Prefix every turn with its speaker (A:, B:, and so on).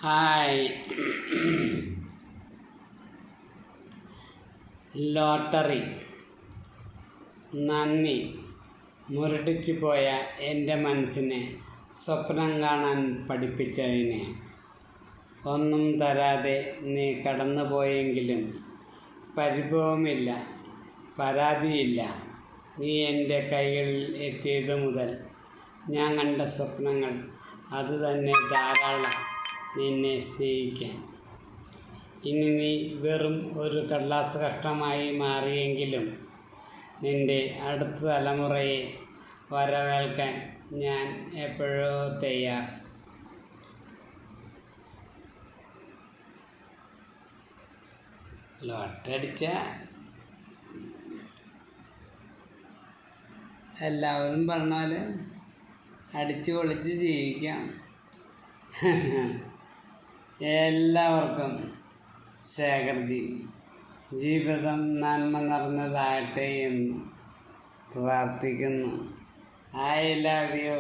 A: Hi. Lottery. നന്ദി. മുരടിച്ചു പോയ എൻ്റെ മനസ്സിനെ സ്വപ്നം കാണാൻ പഠിപ്പിച്ചതിന്. ഒന്നും തരാതെ നീ കടന്നു പോയെങ്കിലും പരിഭവമില്ല, പരാതിയില്ല. നീ എൻ്റെ കൈകളിൽ എത്തിയത് മുതൽ ഞാൻ കണ്ട സ്വപ്നങ്ങൾ അതുതന്നെ ധാരാളം നിന്നെ സ്നേഹിക്കാൻ. ഇനി നീ വെറും ഒരു കടലാസ് കഷ്ണമായി മാറിയെങ്കിലും നിൻ്റെ അടുത്ത തലമുറയെ വരവേൽക്കാൻ ഞാൻ എപ്പോഴോ തയ്യാർ. ലോട്ടടിച്ച എല്ലാവരും പറഞ്ഞ പോലെ അടിച്ചു പൊളിച്ച് ജീവിക്കാം. എല്ലാവർക്കും ശേഖർജി ജീവിതം നന്മ നിറഞ്ഞതാകട്ടെ എന്ന് പ്രാർത്ഥിക്കുന്നു. I love you.